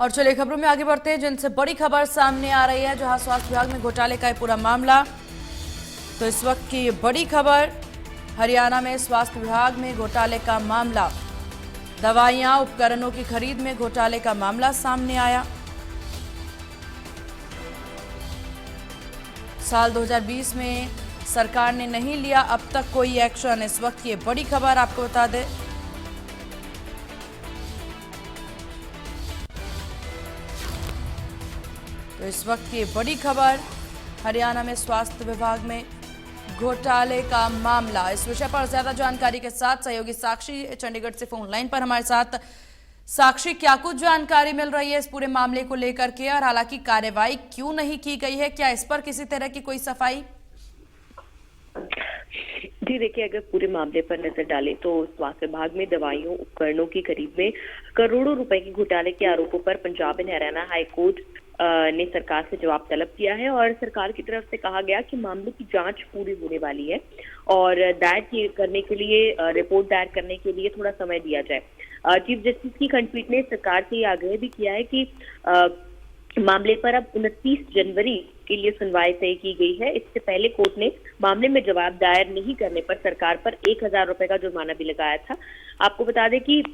और चलिए खबरों में आगे बढ़ते हैं, जिनसे बड़ी खबर सामने आ रही है, जहां स्वास्थ्य विभाग में घोटाले का ये पूरा मामला। तो इस वक्त की ये बड़ी खबर, हरियाणा में स्वास्थ्य विभाग में घोटाले का मामला। दवाइयां उपकरणों की खरीद में घोटाले का मामला सामने आया। साल 2020 में सरकार ने नहीं लिया अब तक कोई एक्शन। इस वक्त ये बड़ी खबर आपको बता दें। तो इस वक्त की बड़ी खबर, हरियाणा में स्वास्थ्य विभाग में घोटाले का मामला। इस विषय पर ज्यादा जानकारी के साथ सहयोगी साक्षी चंडीगढ़ से फोन लाइन पर हमारे साथ। साक्षी, क्या कुछ जानकारी मिल रही है इस पूरे मामले को लेकर के, और हालांकि कार्रवाई क्यों नहीं की गई है? क्या इस पर किसी तरह की कोई सफाई? जी देखिए, अगर पूरे मामले पर नजर डालें तो स्वास्थ्य विभाग में दवाइयों उपकरणों की खरीद में करोड़ों रुपए के घोटाले के आरोपों पर Punjab and Haryana high court ने सरकार से जवाब तलब किया है और सरकार की तरफ से कहा गया कि मामले की जांच पूरी होने वाली है और दायर करने के लिए रिपोर्ट दायर करने के लिए थोड़ा समय दिया जाए। चीफ जस्टिस की खंडपीठ ने सरकार से ये आग्रह भी किया है कि मामले पर अब 29 जनवरी के लिए सुनवाई तय की गई है। इससे पहले कोर्ट ने मामले में जवाब दायर नहीं करने पर सरकार पर 1,000 रुपए का जुर्माना भी लगाया था। आपको बता दें कि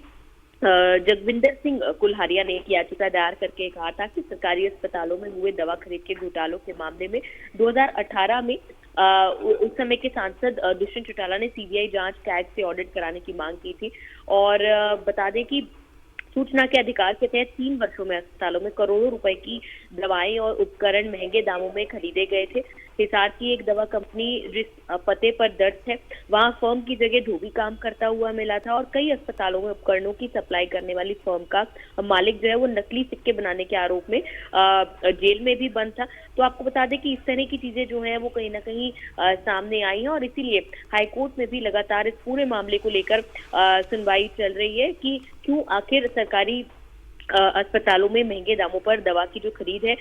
जगविंदर सिंह कुल्हारिया ने एक याचिका दायर करके कहा था कि सरकारी अस्पतालों में हुए दवा खरीद के घोटालों के मामले में 2018 में उस समय के सांसद दुष्यंत चौटाला ने सीबीआई जांच कैग से ऑडिट कराने की मांग की थी। और बता दें कि सूचना के अधिकार के तहत 3 वर्षों में अस्पतालों में करोड़ों रुपए की दवाएं और उपकरण महंगे दामों में खरीदे गए थे। हिसार की एक दवा कंपनी जिस पते पर दर्ज है वहां फर्म की जगह धोबी काम करता हुआ मिला था और कई अस्पतालों में उपकरणों की सप्लाई करने वाली फर्म का मालिक जो है वो नकली सिक्के बनाने के आरोप में जेल में भी बंद था। तो आपको बता दें कि इस तरह की चीजें जो है वो कहीं ना कहीं सामने आई हैं और इसीलिए हाईकोर्ट में भी लगातार इस पूरे मामले को लेकर सुनवाई चल रही है कि क्यों आखिर सरकारी अस्पतालों में महंगे दामों पर दवा की जो खरीद है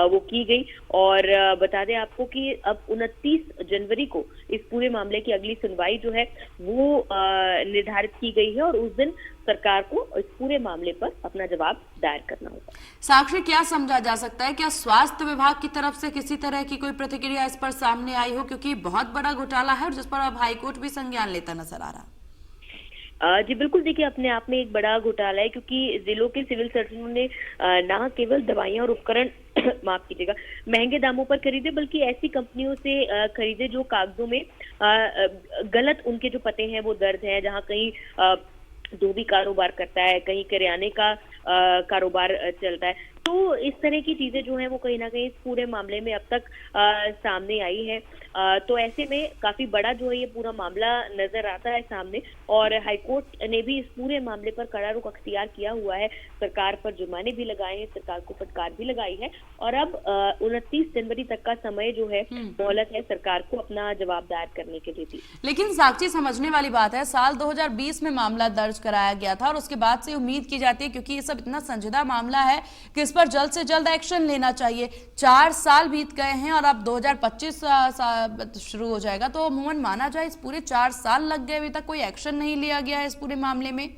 वो की गई। और बता दें आपको कि अब 29 जनवरी को इस पूरे मामले की अगली सुनवाई जो है वो निर्धारित की गई है और उस दिन सरकार को इस पूरे मामले पर अपना जवाब दायर करना होगा। साक्षी, क्या समझा जा सकता है, क्या स्वास्थ्य विभाग की तरफ से किसी तरह की कोई प्रतिक्रिया इस पर सामने आई हो, क्योंकि बहुत बड़ा घोटाला है और जिस पर अब हाईकोर्ट भी संज्ञान लेता नजर आ रहा? जी बिल्कुल, देखिए अपने आप में एक बड़ा घोटाला है क्योंकि जिलों के सिविल सर्जनों ने न केवल दवाइयां और उपकरण माफ कीजिएगा महंगे दामों पर खरीदे बल्कि ऐसी कंपनियों से खरीदे जो कागजों में गलत उनके जो पते हैं वो दर्ज हैं, जहां कहीं धोबी कारोबार करता है, कहीं करियाने का कारोबार चलता है। तो इस तरह की चीजें जो हैं वो कहीं ना कहीं इस पूरे मामले में अब तक सामने आई है। तो ऐसे में काफी बड़ा जो है ये पूरा मामला नजर आता है सामने और हाईकोर्ट ने भी इस पूरे मामले पर कड़ा रुख अख्तियार किया हुआ है। सरकार पर जुर्माने भी लगाए हैं, सरकार को फटकार भी लगाई है और अब 29 जनवरी तक का समय जो है मोहलत है सरकार को अपना जवाब दायर करने के लिए दी। लेकिन साक्षी, समझने वाली बात है, साल 2020 में मामला दर्ज कराया गया था और उसके बाद से उम्मीद की जाती है, क्योंकि ये सब इतना संजीदा मामला है कि इस पर जल्द से जल्द एक्शन लेना चाहिए। 4 साल बीत गए हैं और अब 2025 शुरू हो जाएगा, तो अमूमन माना जाए इस पूरे 4 साल लग गए, अभी तक कोई एक्शन नहीं लिया गया है इस पूरे मामले में।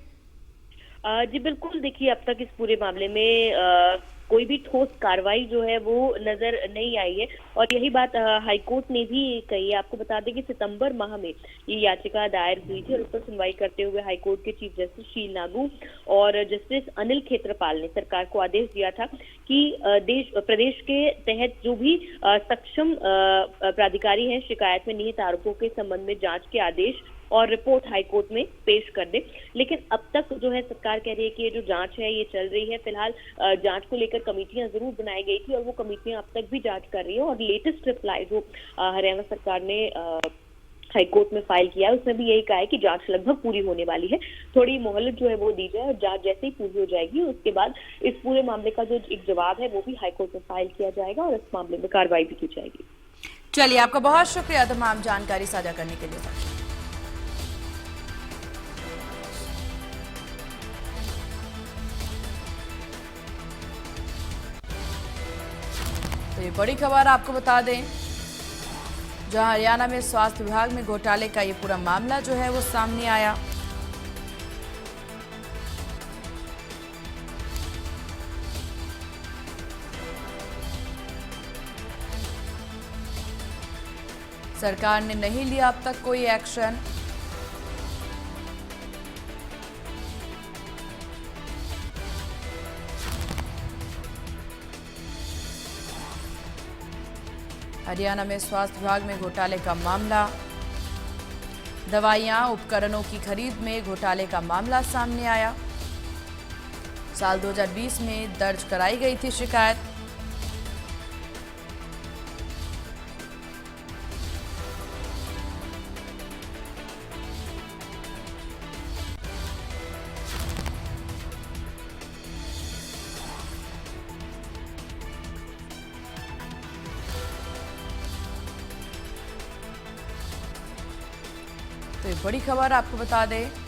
जी बिल्कुल, देखिए अब तक इस पूरे मामले में कोई भी ठोस कार्रवाई जो है वो नजर नहीं आई है और यही बात हाईकोर्ट ने भी कही है। आपको बता दें कि सितंबर माह में ये याचिका दायर हुई थी और उस पर सुनवाई करते हुए हाईकोर्ट के चीफ जस्टिस शील नागू और जस्टिस अनिल खेत्रपाल ने सरकार को आदेश दिया था कि प्रदेश के तहत जो भी सक्षम प्राधिकारी हैं शिकायत में निहित आरोपों के संबंध में जांच के आदेश और रिपोर्ट हाईकोर्ट में पेश कर दे। लेकिन अब तक जो है सरकार कह रही है कि ये जो जांच है ये चल रही है। फिलहाल जांच को लेकर कमेटियां जरूर बनाई गई थी और वो कमेटियां अब तक भी जांच कर रही है और लेटेस्ट रिप्लाई जो हरियाणा सरकार ने हाईकोर्ट में फाइल किया है उसमें भी यही कहा है कि जांच लगभग पूरी होने वाली है, थोड़ी मोहलत जो है वो दी जाए और जांच जैसे ही पूरी हो जाएगी उसके बाद इस पूरे मामले का जो एक जवाब है वो भी हाईकोर्ट में फाइल किया जाएगा और इस मामले में कार्रवाई भी की जाएगी। चलिए, आपका बहुत शुक्रिया तमाम जानकारी साझा करने के लिए। तो ये बड़ी खबर आपको बता दें, जहां हरियाणा में स्वास्थ्य विभाग में घोटाले का ये पूरा मामला जो है वो सामने आया। सरकार ने नहीं लिया अब तक कोई एक्शन। हरियाणा में स्वास्थ्य विभाग में घोटाले का मामला। दवाइयां उपकरणों की खरीद में घोटाले का मामला सामने आया। साल 2020 में दर्ज कराई गई थी शिकायत। तो ये बड़ी खबर आपको बता दें